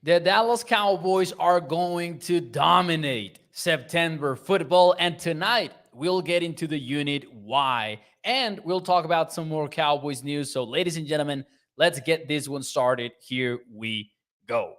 The Dallas Cowboys are going to dominate September football, and tonight we'll get into the unit why, and we'll talk about some more Cowboys news. So, ladies and gentlemen, let's get this one started. Here we go.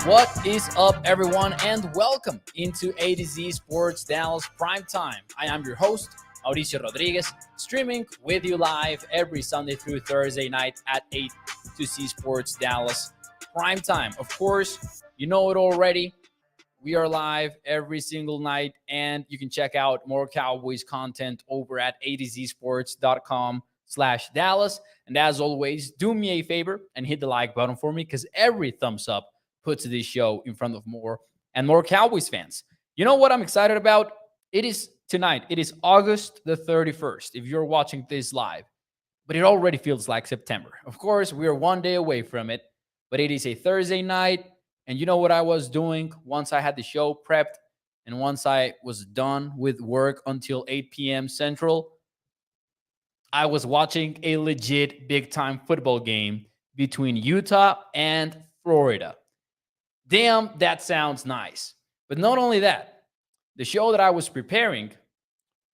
What is up, everyone, and welcome into A to Z Sports Dallas Prime Time. I am your host, Mauricio Rodriguez, streaming with you live every Sunday through Thursday night at 8 to Z Sports Dallas Prime Time. Of course, you know it already. We are live every single night, and you can check out more Cowboys content over at adzsports.com/Dallas. And as always, do me a favor and hit the like button for me because every thumbs up puts this show in front of more and more Cowboys fans. You know what I'm excited about? It is tonight. It is August the 31st, if you're watching this live, but it already feels like September. Of course, we are one day away from it, but it is a Thursday night. And you know what I was doing once I had the show prepped and once I was done with work until 8 p.m. Central? I was watching a legit big time football game between Utah and Florida. Damn, that sounds nice. But not only that, the show that I was preparing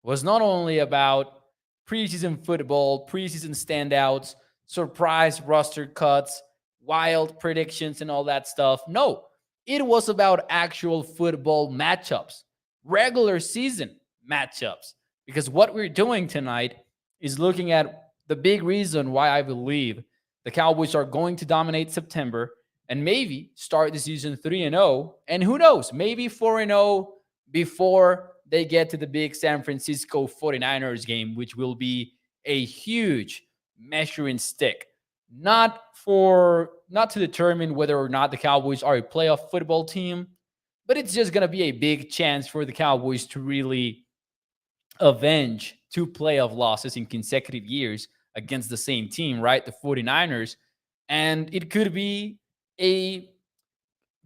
was not only about preseason football, preseason standouts, surprise roster cuts, wild predictions, and all that stuff. No, it was about actual football matchups, regular season matchups. Because what we're doing tonight is looking at the big reason why I believe the Cowboys are going to dominate September and maybe start the season 3-0. And who knows, maybe 4-0 before they get to the big San Francisco 49ers game, which will be a huge measuring stick. Not to determine whether or not the Cowboys are a playoff football team, but it's just going to be a big chance for the Cowboys to really avenge two playoff losses in consecutive years against the same team, right? The 49ers. And it could be a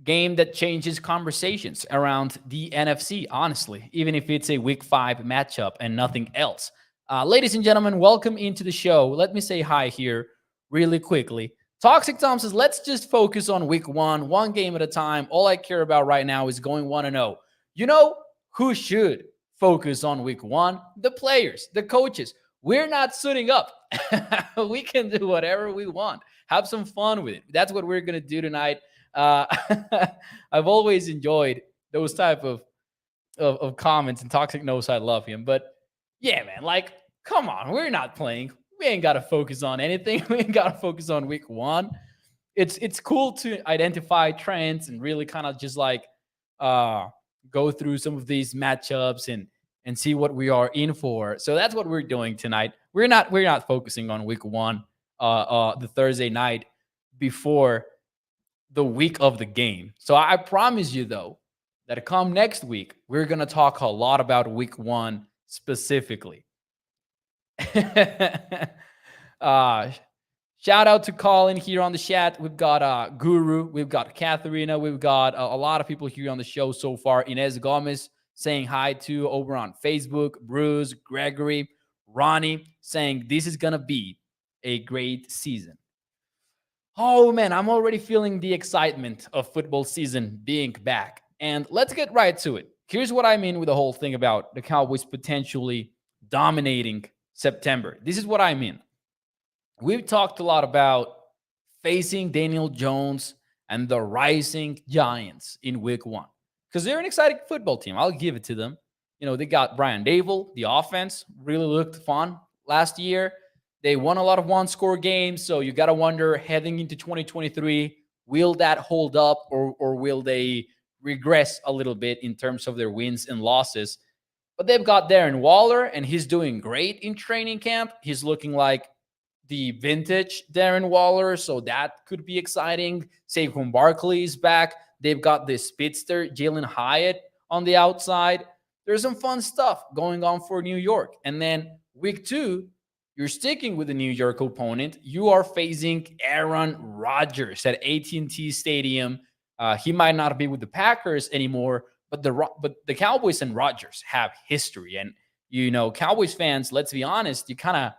game that changes conversations around the NFC, honestly, even if it's a week 5 matchup and nothing else. Ladies and gentlemen, welcome into the show. Let me say hi here really quickly. Toxic Tom says, let's just focus on week 1, one game at a time. All I care about right now is going 1-0. You know who should focus on week 1? The players, the coaches. We're not suiting up. We can do whatever we want. Have some fun with it. That's what we're going to do tonight. Uh, I've always enjoyed those type of comments, and Toxic knows I love him. But yeah, man, like, come on, we're not playing. We ain't got to focus on anything. We ain't got to focus on week 1. It's cool to identify trends and really kind of just like go through some of these matchups and see what we are in for. So that's what we're doing tonight. We're not focusing on week 1, the Thursday night before the week of the game. So I promise you, though, that come next week, we're going to talk a lot about week 1 specifically. uh, Shout out to Colin here on the chat. We've got Guru, we've got Katharina, we've got a lot of people here on the show so far. Inez Gomez saying hi to over on Facebook, Bruce, Gregory, Ronnie saying this is going to be a great season. Oh man, I'm already feeling the excitement of football season being back. And let's get right to it. Here's what I mean with the whole thing about the Cowboys potentially dominating September. This is what I mean. We've talked a lot about facing Daniel Jones and the rising Giants in week 1 because they're an exciting football team. I'll give it to them. You know, they got Brian Dable. The offense really looked fun last year. They won a lot of one-score games, so you got to wonder, heading into 2023, will that hold up or will they regress a little bit in terms of their wins and losses? But they've got Darren Waller, and he's doing great in training camp. He's looking like the vintage Darren Waller, so that could be exciting. Saquon Barkley is back. They've got this speedster, Jalen Hyatt, on the outside. There's some fun stuff going on for New York. And then week 2, you're sticking with the New York opponent. You are facing Aaron Rodgers at AT&T Stadium. He might not be with the Packers anymore, but the Cowboys and Rodgers have history. And Cowboys fans, let's be honest, you kind of,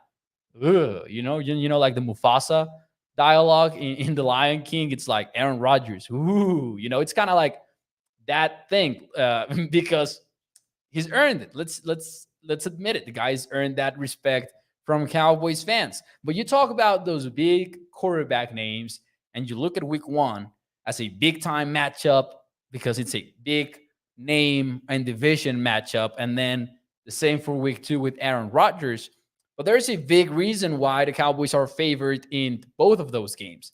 like the Mufasa dialogue in The Lion King. It's like Aaron Rodgers. Ooh, it's kind of like that thing because he's earned it. Let's admit it. The guy's earned that respect from Cowboys fans. But you talk about those big quarterback names, and you look at Week 1 as a big time matchup because it's a big name and division matchup, and then the same for Week 2 with Aaron Rodgers. But there's a big reason why the Cowboys are favored in both of those games,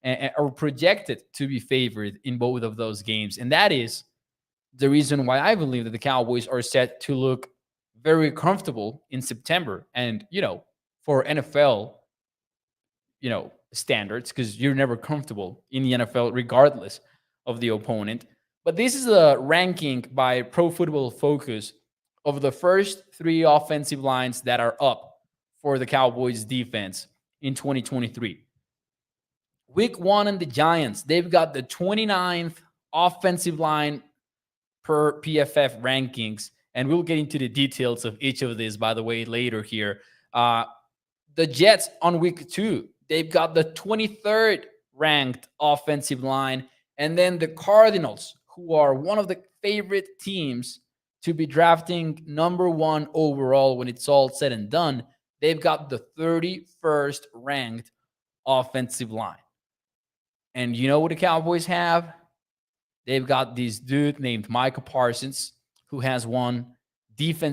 and are projected to be favored in both of those games, and that is the reason why I believe that the Cowboys are set to look very comfortable in September. And, for NFL, standards, because you're never comfortable in the NFL regardless of the opponent. But this is a ranking by Pro Football Focus of the first 3 offensive lines that are up for the Cowboys defense in 2023. Week 1 and the Giants, they've got the 29th offensive line per PFF rankings. And we'll get into the details of each of these, by the way, later here. The Jets on Week 2, they've got the 23rd ranked offensive line. And then the Cardinals, who are one of the favorite teams to be drafting number 1 overall when it's all said and done, they've got the 31st ranked offensive line. And you know what the Cowboys have? They've got this dude named Micah Parsons, who has won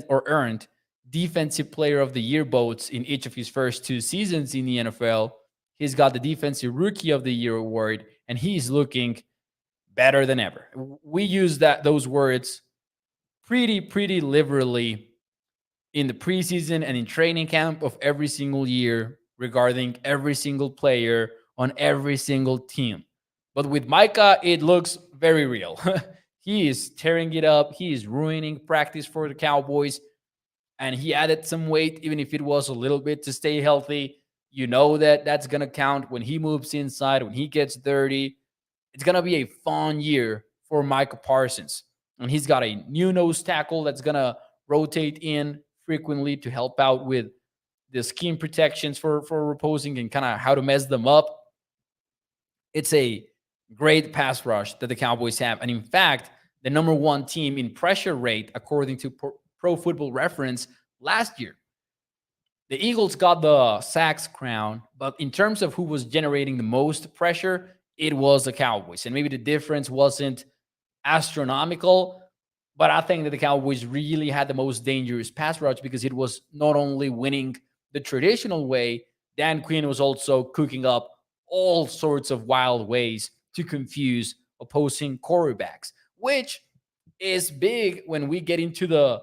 earned Defensive Player of the Year votes in each of his first 2 seasons in the NFL. He's got the Defensive Rookie of the Year award, and he's looking better than ever. We use those words pretty liberally in the preseason and in training camp of every single year regarding every single player on every single team. But with Micah, it looks very real. He is tearing it up. He is ruining practice for the Cowboys. And he added some weight, even if it was a little bit, to stay healthy. You know that's going to count when he moves inside, when he gets dirty. It's going to be a fun year for Micah Parsons. And he's got a new nose tackle that's going to rotate in frequently to help out with the scheme protections for opposing and kind of how to mess them up. It's a great pass rush that the Cowboys have. And in fact, the number 1 team in pressure rate, according to Pro Football Reference last year. The Eagles got the sacks crown, but in terms of who was generating the most pressure, it was the Cowboys. And maybe the difference wasn't astronomical, but I think that the Cowboys really had the most dangerous pass rush because it was not only winning the traditional way, Dan Quinn was also cooking up all sorts of wild ways to confuse opposing quarterbacks, which is big when we get into the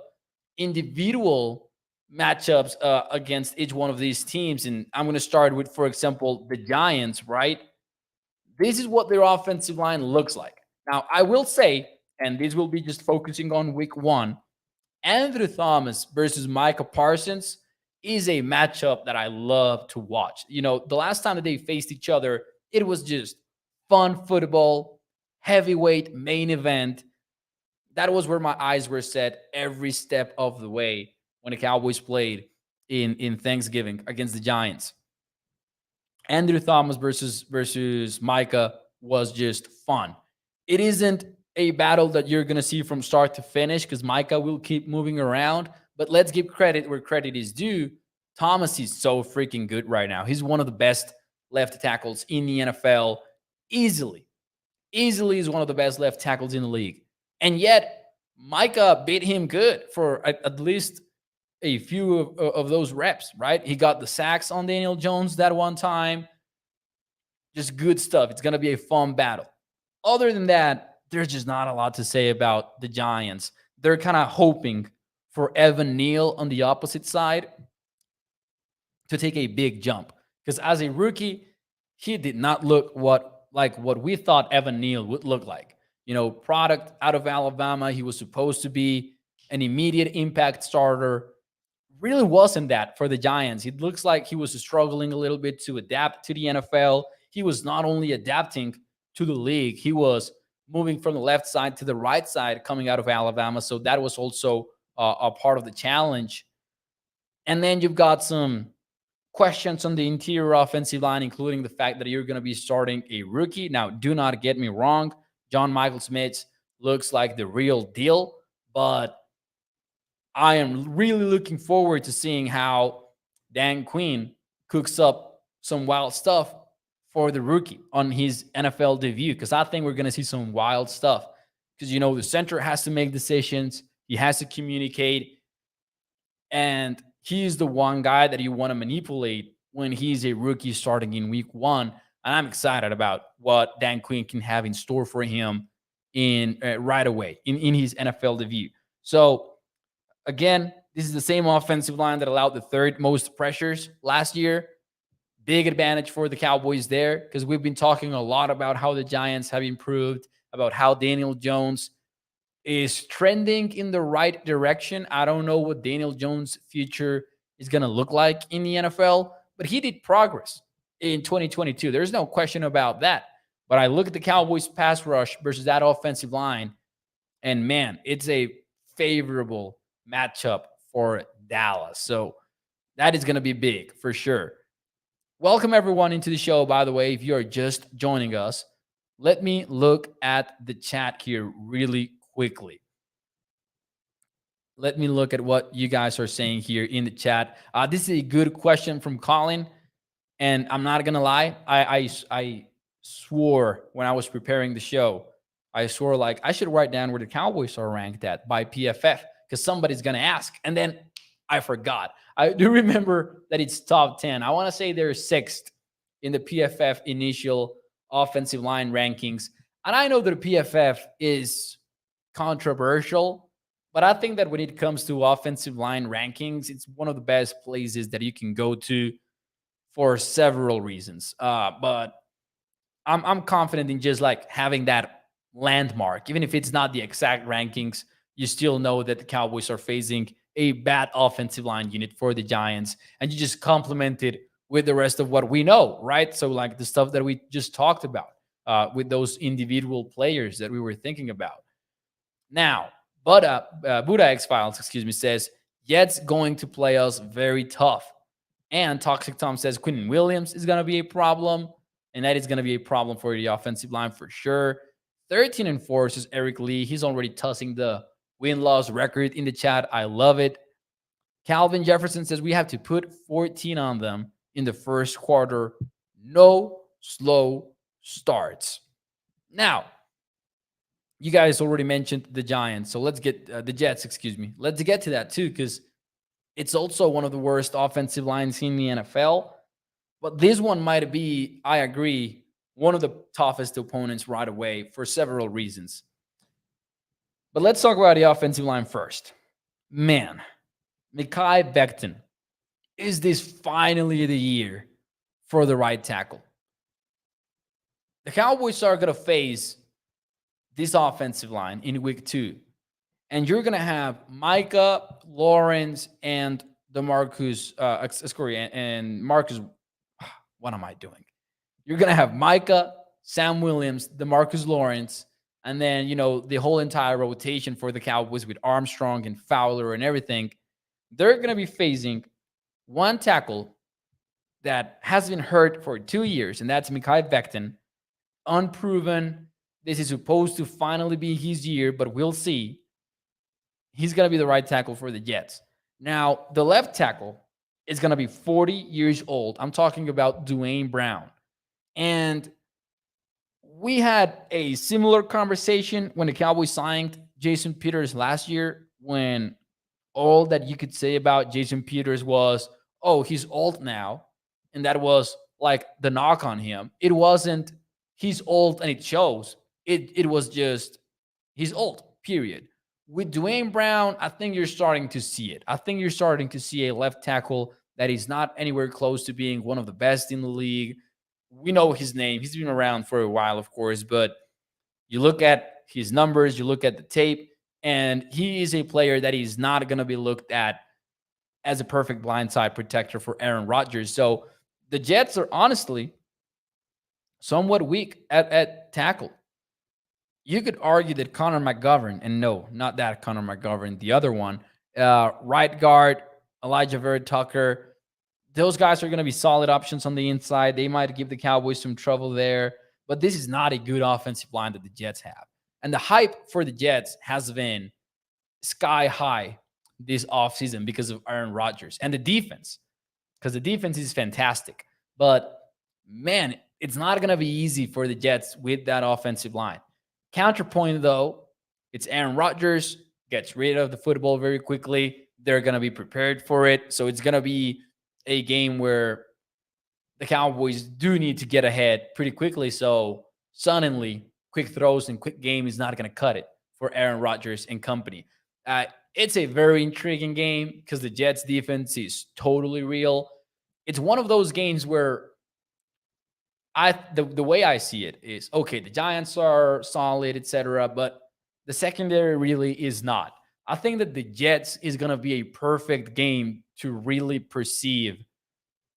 individual matchups against each one of these teams. And I'm going to start with, for example, the Giants, right? This is what their offensive line looks like. Now, I will say, and this will be just focusing on Week 1, Andrew Thomas versus Micah Parsons is a matchup that I love to watch. The last time that they faced each other, it was just fun football, heavyweight main event. That was where my eyes were set every step of the way when the Cowboys played in Thanksgiving against the Giants. Andrew Thomas versus Micah was just fun. It isn't a battle that you're going to see from start to finish because Micah will keep moving around. But let's give credit where credit is due. Thomas is so freaking good right now. He's one of the best left tackles in the NFL. Easily is one of the best left tackles in the league. And yet, Micah beat him good for at least a few of those reps, right? He got the sacks on Daniel Jones that one time. Just good stuff. It's going to be a fun battle. Other than that, there's just not a lot to say about the Giants. They're kind of hoping for Evan Neal on the opposite side to take a big jump. Because as a rookie, he did not look like what we thought Evan Neal would look like. Product out of Alabama. He was supposed to be an immediate impact starter. Really wasn't that for the Giants. It looks like he was struggling a little bit to adapt to the NFL. He was not only adapting to the league, he was moving from the left side to the right side coming out of Alabama. So that was also a part of the challenge And then you've got some questions on the interior offensive line, including the fact that you're going to be starting a rookie. Now, do not get me wrong. John Michael Smith looks like the real deal, but I am really looking forward to seeing how Dan Quinn cooks up some wild stuff for the rookie on his NFL debut, because I think we're going to see some wild stuff. Because, the center has to make decisions, he has to communicate, and he's the one guy that you want to manipulate when he's a rookie starting in week one. And I'm excited about what Dan Quinn can have in store for him in right away in his NFL debut. So again, this is the same offensive line that allowed the third most pressures last year. Big advantage for the Cowboys there, because we've been talking a lot about how the Giants have improved, about how Daniel Jones is trending in the right direction. I don't know what Daniel Jones' future is going to look like in the NFL, but he did progress in 2022. There's no question about that. But I look at the Cowboys' pass rush versus that offensive line, and man, it's a favorable matchup for Dallas. So that is going to be big for sure. Welcome everyone into the show, by the way. If you are just joining us, let me look at the chat here really quickly. Let me look at what you guys are saying here in the chat. This is a good question from Colin, and I'm not gonna lie, I swore when I was preparing the show, I swore like I should write down where the Cowboys are ranked at by PFF, because somebody's gonna ask, and then I forgot. I do remember that it's top 10. I want to say they're sixth in the PFF initial offensive line rankings. And I know that PFF is controversial, but I think that when it comes to offensive line rankings, it's one of the best places that you can go to for several reasons. But I'm confident in just like having that landmark, even if it's not the exact rankings. You still know that the Cowboys are facing a bad offensive line unit for the Giants, and you just complement it with the rest of what we know, right? So like the stuff that we just talked about with those individual players that we were thinking about. Now, but Buddha X Files, excuse me, says Jets going to play us very tough. And Toxic Tom says Quentin Williams is going to be a problem, and that is going to be a problem for the offensive line for sure. 13-4 says Eric Lee. He's already tossing the win-loss record in the chat. I love it. Calvin Jefferson says we have to put 14 on them in the first quarter. No slow starts. Now, you guys already mentioned the Giants, so let's get the Jets, excuse me. Let's get to that too, because it's also one of the worst offensive lines in the NFL. But this one might be, I agree, one of the toughest opponents right away for several reasons. But let's talk about the offensive line first. Man, Mekhi Becton, is this finally the year for the right tackle? The Cowboys are going to face this offensive line in week 2. And you're going to have Micah, Lawrence, and DeMarcus, and Marcus. What am I doing? You're going to have Micah, Sam Williams, DeMarcus Lawrence, and then, the whole entire rotation for the Cowboys with Armstrong and Fowler and everything. They're going to be facing one tackle that has been hurt for 2 years, and that's Mekhi Becton. Unproven. This is supposed to finally be his year, but we'll see. He's going to be the right tackle for the Jets. Now, the left tackle is going to be 40 years old. I'm talking about Dwayne Brown. And we had a similar conversation when the Cowboys signed Jason Peters last year, when all that you could say about Jason Peters was, oh, he's old now. And that was like the knock on him. It wasn't he's old and it shows. It was just he's old, period. With Dwayne Brown, I think you're starting to see it. I think you're starting to see a left tackle that is not anywhere close to being one of the best in the league. We know his name. He's been around for a while, of course, but you look at his numbers, you look at the tape, and he is a player that is not going to be looked at as a perfect blindside protector for Aaron Rodgers. So the Jets are honestly somewhat weak at tackle. You could argue that Connor McGovern, and no, not that Connor McGovern, the other one, right guard, Elijah Vera Tucker. Those guys are going to be solid options on the inside. They might give the Cowboys some trouble there, but this is not a good offensive line that the Jets have. And the hype for the Jets has been sky high this offseason because of Aaron Rodgers and the defense, because the defense is fantastic. But man, it's not going to be easy for the Jets with that offensive line. Counterpoint, though, it's Aaron Rodgers, gets rid of the football very quickly. They're going to be prepared for it. So it's going to be a game where the Cowboys do need to get ahead pretty quickly. So suddenly, quick throws and quick game is not going to cut it for Aaron Rodgers and company. It's a very intriguing game because the Jets defense is totally real. It's one of those games where the way I see it is, okay, the Giants are solid, etc., but the secondary really is not. I think that the Jets is going to be a perfect game to really perceive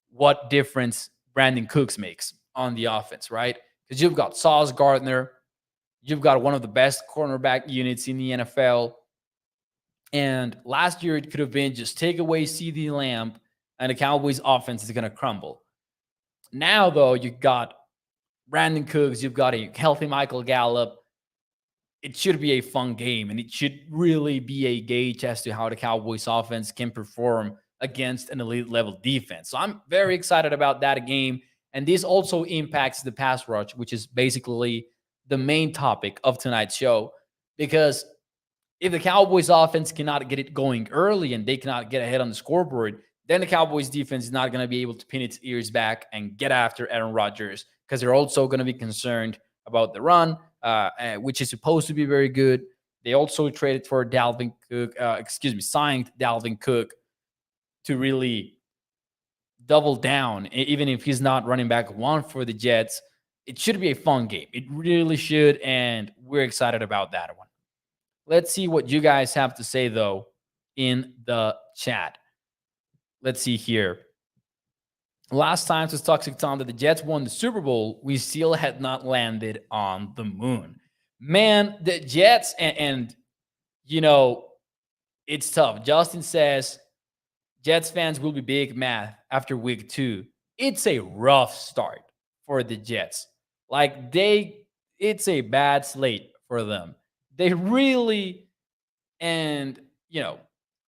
what difference Brandon Cooks makes on the offense, right? Because you've got Sauce Gardner, you've got one of the best cornerback units in the NFL. And last year, it could have been just take away CD Lamb and the Cowboys offense is going to crumble. Now, though, you've got Brandon Cooks, you've got a healthy Michael Gallup. It should be a fun game, and it should really be a gauge as to how the Cowboys offense can perform against an elite level defense. So I'm very excited about that game. And this also impacts the pass rush, which is basically the main topic of tonight's show, because if the Cowboys offense cannot get it going early and they cannot get ahead on the scoreboard, then the Cowboys defense is not going to be able to pin its ears back and get after Aaron Rodgers, because they're also going to be concerned about the run, which is supposed to be very good. They also traded for Dalvin Cook, signed Dalvin Cook to really double down, even if he's not running back one for the Jets. It should be a fun game. It really should, and we're excited about that one. Let's see what you guys have to say, though, in the chat. Let's see here. Last time since Toxic Tom that the Jets won the Super Bowl, we still had not landed on the moon. Man, the Jets, and you know, it's tough. Justin says, Jets fans will be big mad after week 2. It's a rough start for the Jets. Like, it's a bad slate for them. They really, and,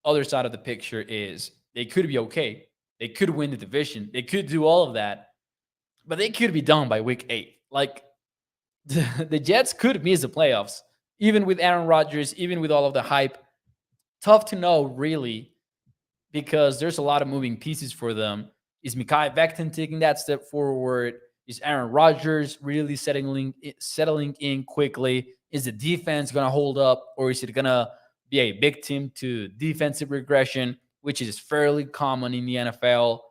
other side of the picture is they could be okay. They could win the division. They could do all of that, but they could be done by week 8. Like, the Jets could miss the playoffs, even with Aaron Rodgers, even with all of the hype. Tough to know, really, because there's a lot of moving pieces for them. Is Mekhi Becton taking that step forward? Is Aaron Rodgers really settling in quickly? Is the defense going to hold up, or is it going to be a victim to defensive regression, which is fairly common in the NFL?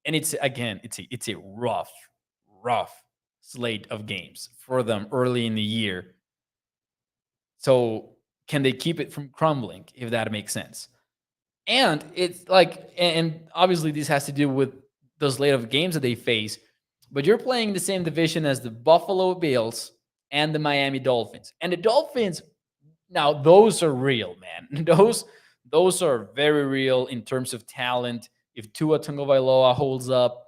And it's a rough slate of games for them early in the year. So can they keep it from crumbling, if that makes sense? And it's like, and obviously this has to do with the slate of games that they face, but you're playing the same division as the Buffalo Bills and the Miami Dolphins. And the Dolphins, now those are real, man. Those are very real in terms of talent. If Tua Tagovailoa holds up,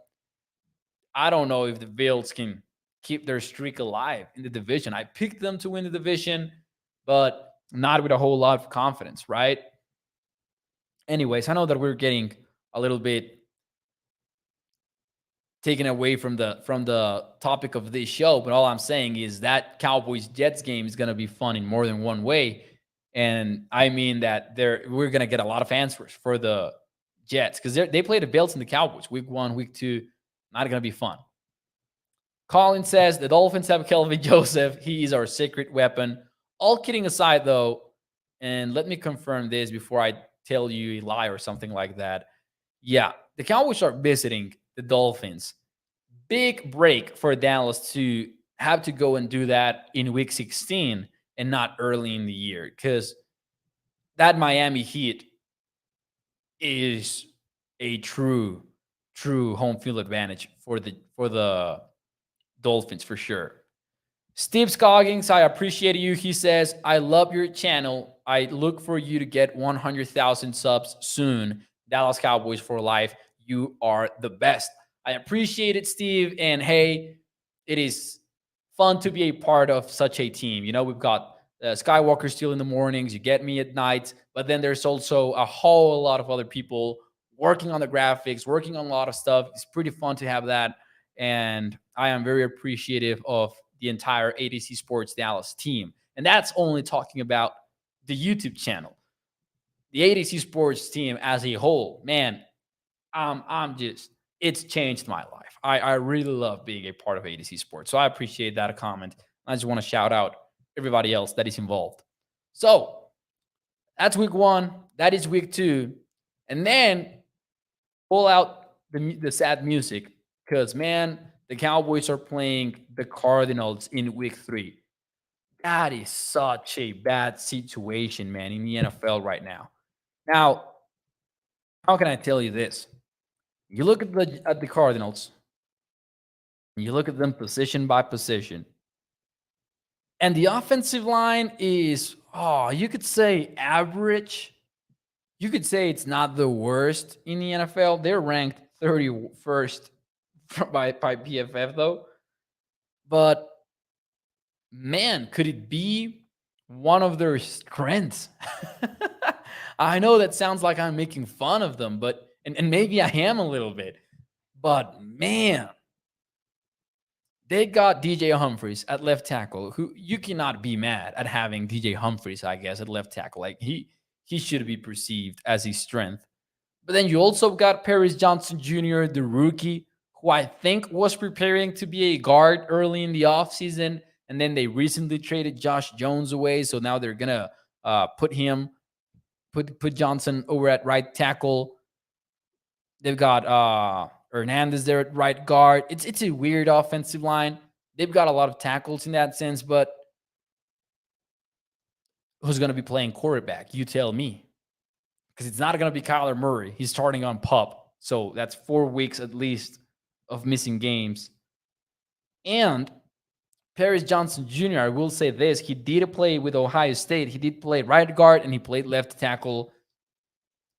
I don't know if the Bills can keep their streak alive in the division. I picked them to win the division, but not with a whole lot of confidence, right? Anyways, I know that we're getting a little bit taken away from the topic of this show, but all I'm saying is that Cowboys-Jets game is going to be fun in more than one way. And I mean that we're going to get a lot of answers for the Jets, because they play the Bills and the Cowboys week 1, week 2. Not going to be fun. Colin says the Dolphins have Kelvin Joseph. He is our secret weapon. All kidding aside, though, and let me confirm this before I tell you a lie or something like that. Yeah, the Cowboys are visiting the Dolphins. Big break for Dallas to have to go and do that in week 16 and not early in the year, because that Miami Heat is a true home field advantage for the Dolphins for sure. Steve Scoggins, I appreciate you. He says, I love your channel. I look for you to get 100,000 subs soon. Dallas Cowboys for life. You are the best. I appreciate it, Steve. And hey, it is fun to be a part of such a team. We've got Skywalker still in the mornings, you get me at night, but then there's also a whole lot of other people working on the graphics, working on a lot of stuff. It's pretty fun to have that. And I am very appreciative of the entire ADC Sports Dallas team. And that's only talking about the YouTube channel. The ADC Sports team as a whole, man, I'm just, it's changed my life. I really love being a part of ADC Sports. So I appreciate that comment. I just want to shout out everybody else that is involved. So that's week one. That is week two. And then pull out the sad music because, man, the Cowboys are playing the Cardinals in week three. That is such a bad situation, man, in the NFL right now. Now, how can I tell you this? You look at the Cardinals, you look at them position by position, and the offensive line is, you could say average. You could say it's not the worst in the NFL. They're ranked 31st by PFF, though. But man, could it be one of their strengths? I know that sounds like I'm making fun of them, but and maybe I am a little bit. But man, they got DJ Humphries at left tackle, who you cannot be mad at having DJ Humphries, I guess, at left tackle. Like he should be perceived as a strength. But then you also got Paris Johnson Jr., the rookie, who I think was preparing to be a guard early in the offseason. And then they recently traded Josh Jones away. So now they're going to put Johnson over at right tackle. They've got Hernandez there at right guard. It's a weird offensive line. They've got a lot of tackles in that sense, but who's going to be playing quarterback? You tell me. Because it's not going to be Kyler Murray. He's starting on PUP. So that's 4 weeks at least of missing games. And Paris Johnson Jr., I will say this, he did play with Ohio State. He did play right guard and he played left tackle.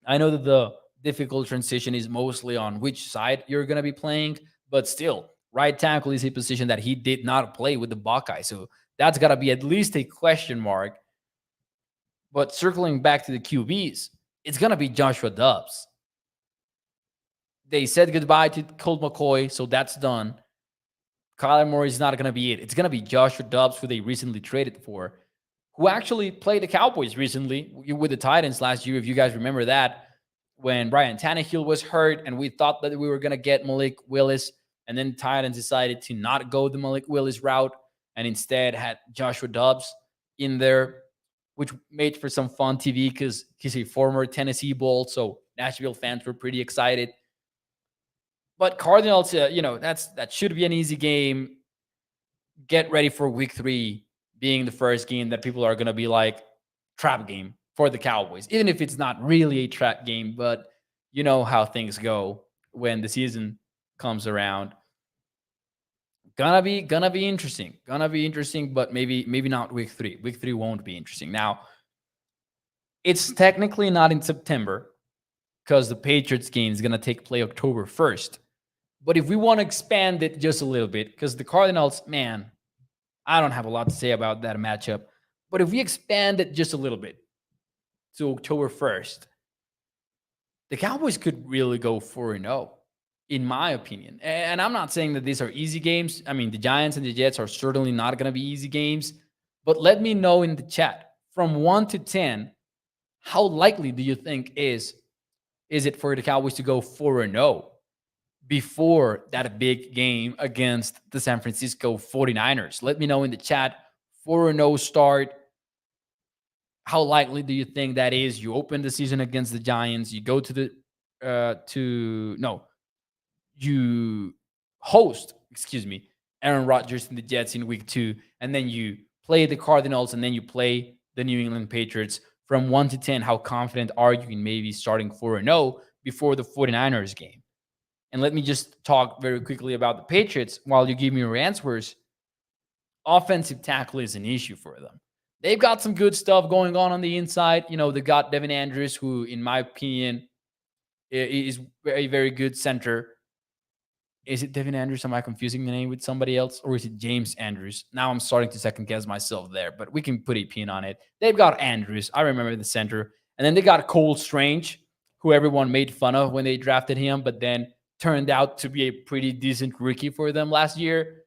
I know that the difficult transition is mostly on which side you're going to be playing, but still, right tackle is a position that he did not play with the Buckeyes. So that's got to be at least a question mark. But circling back to the QBs, it's going to be Joshua Dobbs. They said goodbye to Colt McCoy, so that's done. Kyler Murray is not going to be it. It's going to be Joshua Dobbs, who they recently traded for, who actually played the Cowboys recently with the Titans last year, if you guys remember that, when Ryan Tannehill was hurt and we thought that we were going to get Malik Willis, and then the Titans decided to not go the Malik Willis route and instead had Joshua Dobbs in there, which made for some fun TV because he's a former Tennessee Bowl, so Nashville fans were pretty excited. But Cardinals, that should be an easy game. Get ready for week 3 being the first game that people are going to be like, trap game for the Cowboys, even if it's not really a trap game, but you know how things go when the season comes around. Gonna be interesting. But maybe not week 3. Week 3 won't be interesting. Now, it's technically not in September because the Patriots game is gonna take place October 1st. But if we want to expand it just a little bit, because the Cardinals, man, I don't have a lot to say about that matchup. But if we expand it just a little bit to October 1st, the Cowboys could really go 4-0, in my opinion. And I'm not saying that these are easy games. I mean, the Giants and the Jets are certainly not going to be easy games. But let me know in the chat, from 1 to 10, how likely do you think is it for the Cowboys to go 4-0 before that big game against the San Francisco 49ers? Let me know in the chat. 4-0 start. How likely do you think that is? You open the season against the Giants. You go you host, Aaron Rodgers and the Jets in week 2, and then you play the Cardinals, and then you play the New England Patriots. From 1 to 10, how confident are you in maybe starting 4-0 before the 49ers game? And let me just talk very quickly about the Patriots while you give me your answers. Offensive tackle is an issue for them. They've got some good stuff going on the inside. They got Devin Andrews, who, in my opinion, is a very good center. Is it Devin Andrews? Am I confusing the name with somebody else? Or is it James Andrews? Now I'm starting to second guess myself there, but we can put a pin on it. They've got Andrews. I remember the center. And then they got Cole Strange, who everyone made fun of when they drafted him, but then turned out to be a pretty decent rookie for them last year.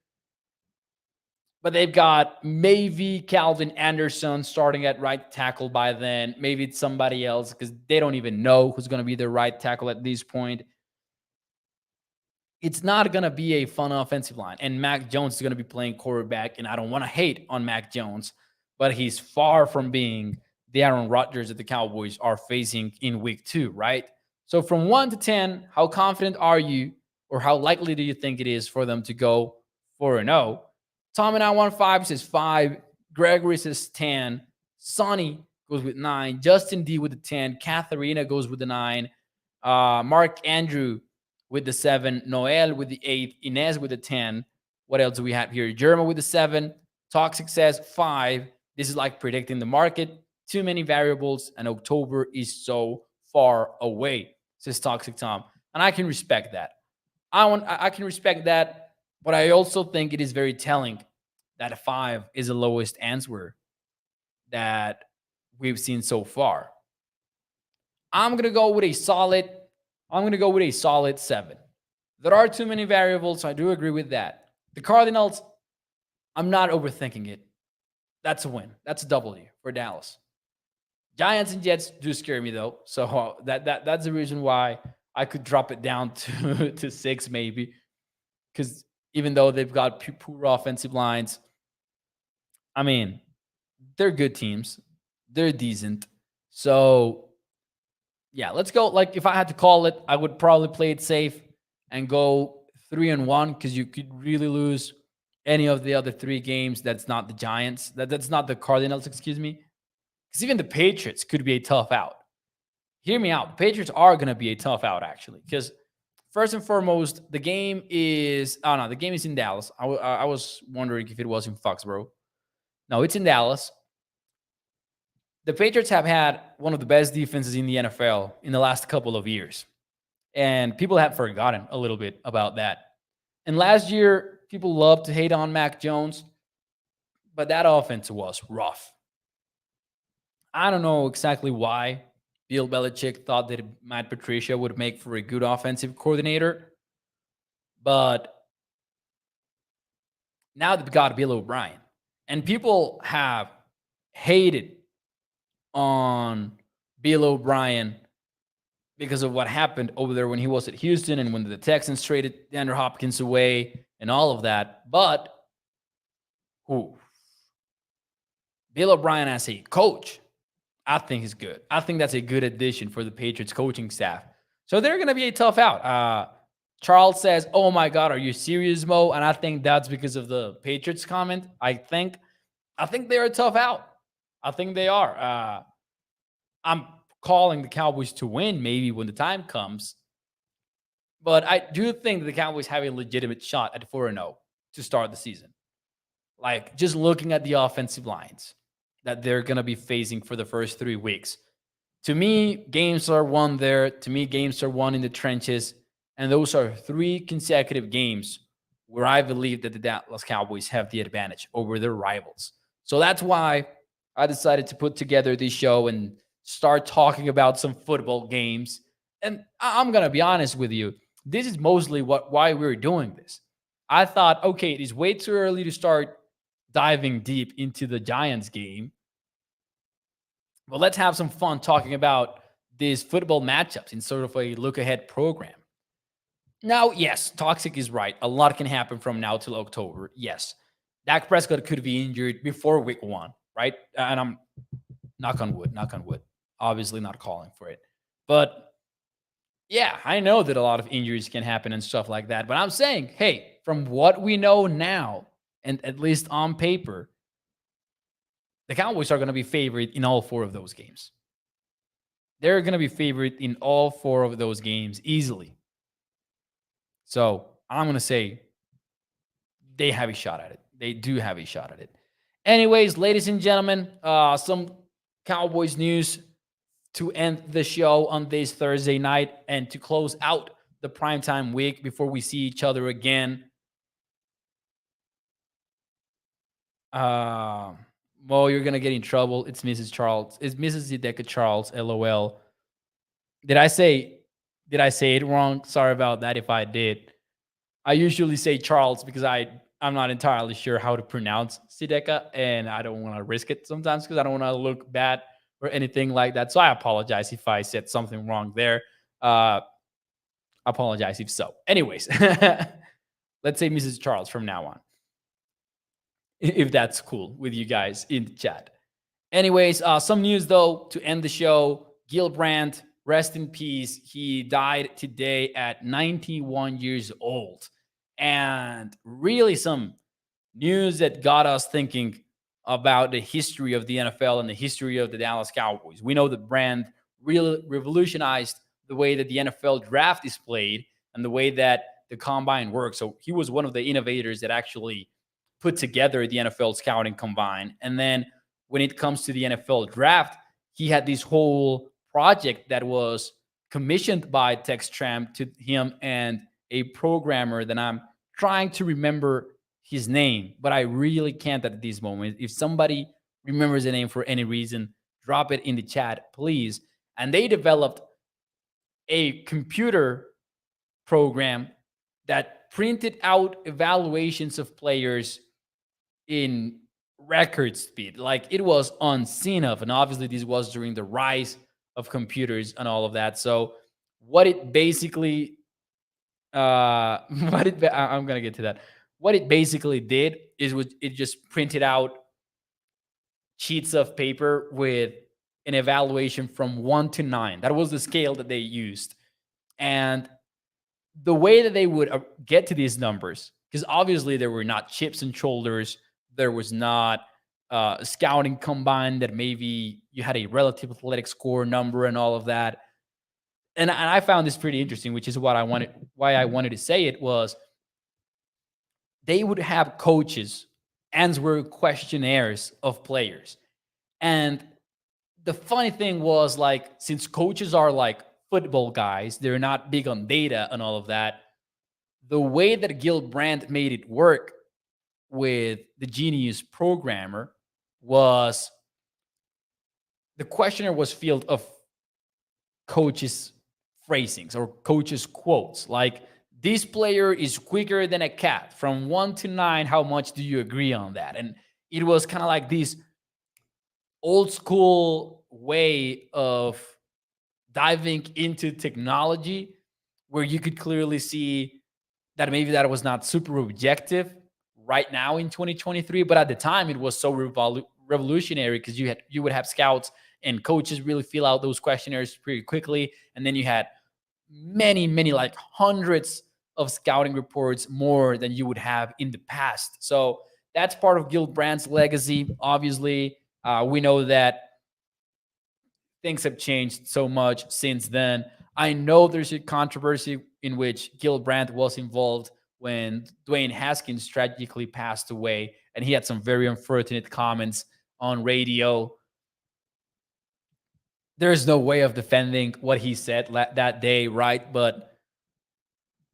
But they've got maybe Calvin Anderson starting at right tackle by then. Maybe it's somebody else because they don't even know who's going to be their right tackle at this point. It's not going to be a fun offensive line. And Mac Jones is going to be playing quarterback. And I don't want to hate on Mac Jones, but he's far from being the Aaron Rodgers that the Cowboys are facing in week 2, right? So from 1 to 10, how confident are you, or how likely do you think it is for them to go 4-0? Tom and I want 5 says 5. Gregory says 10. Sonny goes with 9. Justin D with the 10. Katharina goes with the 9. Mark Andrew with the 7, Noel with the 8, Inez with the 10. What else do we have here? Jerma with the 7. Toxic says 5. This is like predicting the market. Too many variables, and October is so far away, says Toxic Tom. And I can respect that. I can respect that, but I also think it is very telling that a 5 is the lowest answer that we've seen so far. I'm gonna go with a solid 7. There are too many variables. I do agree with that. The Cardinals, I'm not overthinking it. That's a win. That's a W for Dallas. Giants and Jets do scare me though. So that's the reason why I could drop it down to 6 maybe. Because even though they've got poor offensive lines, I mean, they're good teams. They're decent. So yeah, let's go. Like if I had to call it, I would probably play it safe and go 3-1 because you could really lose any of the other 3 games. That's not the Giants. That's not the Cardinals, excuse me. Because even the Patriots could be a tough out. Hear me out. The Patriots are going to be a tough out, actually. Because first and foremost, the game is... Oh, no, the game is in Dallas. I was wondering if it was in Foxborough. No, it's in Dallas. The Patriots have had one of the best defenses in the NFL in the last couple of years. And people have forgotten a little bit about that. And last year, people loved to hate on Mac Jones, but that offense was rough. I don't know exactly why Bill Belichick thought that Matt Patricia would make for a good offensive coordinator, but now they've got Bill O'Brien. And people have hated on Bill O'Brien because of what happened over there when he was at Houston and when the Texans traded DeAndre Hopkins away and all of that. But Bill O'Brien as a coach, I think is good. I think that's a good addition for the Patriots coaching staff. So they're going to be a tough out. Charles says, oh my God, are you serious, Mo? And I think that's because of the Patriots comment. I think they're a tough out. I think they are. I'm calling the Cowboys to win maybe when the time comes. But I do think the Cowboys have a legitimate shot at 4-0 to start the season. Like just looking at the offensive lines that they're going to be facing for the first 3 weeks. To me, games are won there. To me, games are won in the trenches. And those are 3 consecutive games where I believe that the Dallas Cowboys have the advantage over their rivals. So that's why I decided to put together this show and start talking about some football games. And I'm going to be honest with you. This is mostly why we're doing this. I thought, okay, it is way too early to start diving deep into the Giants game. But let's have some fun talking about these football matchups in sort of a look-ahead program. Now, yes, Toxic is right. A lot can happen from now till October. Yes. Dak Prescott could be injured before week 1, right? And I'm knock on wood. Obviously not calling for it. But yeah, I know that a lot of injuries can happen and stuff like that. But I'm saying, hey, from what we know now, and at least on paper, the Cowboys are going to be favored in all 4 of those games. They're going to be favored in all 4 of those games easily. So I'm going to say they have a shot at it. They do have a shot at it. Anyways, ladies and gentlemen, some Cowboys news to end the show on this Thursday night and to close out the primetime week before we see each other again. Uh, well, you're gonna get in trouble. It's Mrs. Charles. It's Mrs. Zedeka Charles. LOL. Did I say did I say it wrong? Sorry about that if I did. I usually say Charles because I'm not entirely sure how to pronounce Zedeka, and I don't want to risk it sometimes because I don't want to look bad or anything like that. So I apologize if I said something wrong there. Uh, apologize if so. Anyways, let's say Mrs. Charles from now on, if that's cool with you guys in the chat. Anyways, some news though to end the show. Gil Brandt, rest in peace. He died today at 91 years old. And really some news that got us thinking about the history of the NFL and the history of the Dallas Cowboys. We know that Brandt really revolutionized the way that the NFL draft is played and the way that the combine works. So he was one of the innovators that actually put together the NFL scouting combine. And then when it comes to the NFL draft, he had this whole project that was commissioned by Tex Tramp to him and a programmer that I'm trying to remember his name, but I really can't at this moment. If somebody remembers the name for any reason, drop it in the chat, please. And they developed a computer program that printed out evaluations of players in record speed. Like it was unseen of. And obviously, this was during the rise of computers and all of that. So, what it basically, I'm gonna get to that. What it basically did is it just printed out sheets of paper with an evaluation from 1 to 9. That was the scale that they used, and the way that they would get to these numbers, because obviously there were not chips and shoulders, there was not a scouting combine that maybe you had a relative athletic score number and all of that. And I found this pretty interesting, which is why I wanted to say it was they would have coaches answer questionnaires of players. And the funny thing was, like, since coaches are like football guys, they're not big on data and all of that. The way that Gil Brandt made it work with the Genius programmer was the questionnaire was filled of coaches' phrasings or coaches' quotes. Like, this player is quicker than a cat. From 1 to 9, how much do you agree on that? And it was kind of like this old school way of diving into technology where you could clearly see that maybe that was not super objective right now in 2023, but at the time it was so revolutionary because you would have scouts and coaches really fill out those questionnaires pretty quickly, and then you had many like hundreds of scouting reports more than you would have in the past. So that's part of Gil Brandt's legacy. Obviously, we know that things have changed so much since then. I know there's a controversy in which Gil Brandt was involved when Dwayne Haskins tragically passed away, and he had some very unfortunate comments on radio. There's no way of defending what he said that day, right? But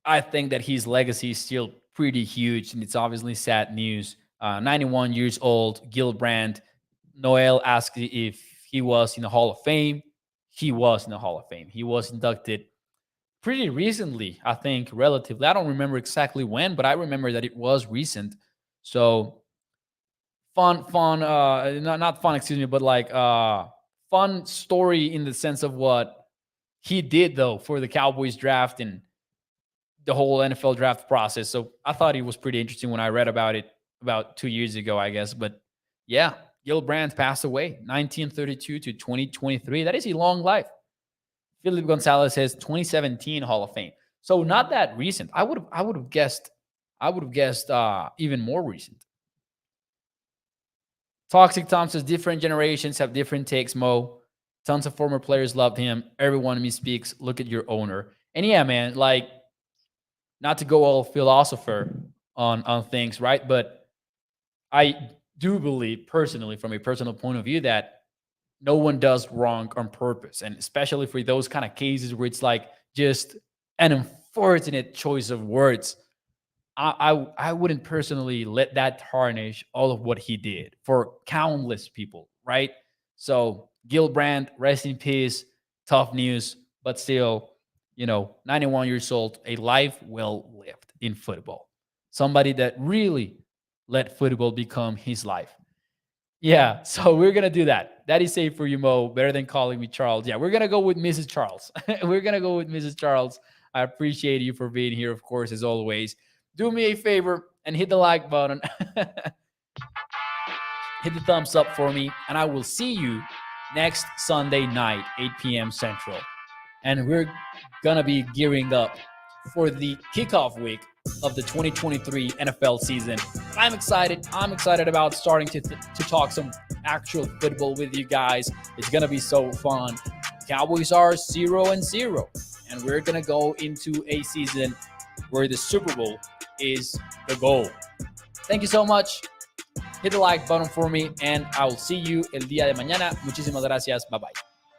I think that his legacy is still pretty huge, and it's obviously sad news. 91 years old, Gil Brandt. Noel asked if he was in the Hall of Fame. He was in the Hall of Fame. He was inducted pretty recently, I think, relatively. I don't remember exactly when, but I remember that it was recent. So fun, not fun, excuse me, but like fun story in the sense of what he did though for the Cowboys draft and the whole NFL draft process. So I thought it was pretty interesting when I read about it about 2 years ago, I guess. But yeah, Gil Brandt passed away 1932 to 2023. That is a long life. Philip Gonzalez says 2017 Hall of Fame. So not that recent. I would have guessed even more recent. Toxic Tom says different generations have different takes, Mo. Tons of former players loved him. Everyone misspeaks. Look at your owner. And yeah, man, like, not to go all philosopher on things, right? But I do believe personally, from a personal point of view, that no one does wrong on purpose. And especially for those kind of cases where it's like just an unfortunate choice of words, I wouldn't personally let that tarnish all of what he did for countless people, right? So Gil Brandt, rest in peace. Tough news, but still, 91 years old, a life well lived in football. Somebody that really let football become his life. Yeah, so we're gonna do that. That is safe for you, Mo. Better than calling me Charles. Yeah, we're gonna go with Mrs. Charles. We're gonna go with Mrs. Charles. I appreciate you for being here, of course, as always. Do me a favor and hit the like button. Hit the thumbs up for me, and I will see you next Sunday night, 8 p.m. Central. And we're gonna be gearing up for the kickoff week of the 2023 NFL season. I'm excited. I'm excited about starting to talk some actual football with you guys. It's gonna be so fun. Cowboys are 0-0, and we're gonna go into a season where the Super Bowl is the goal. Thank you so much. Hit the like button for me, and I will see you el día de mañana. Muchísimas gracias. Bye bye.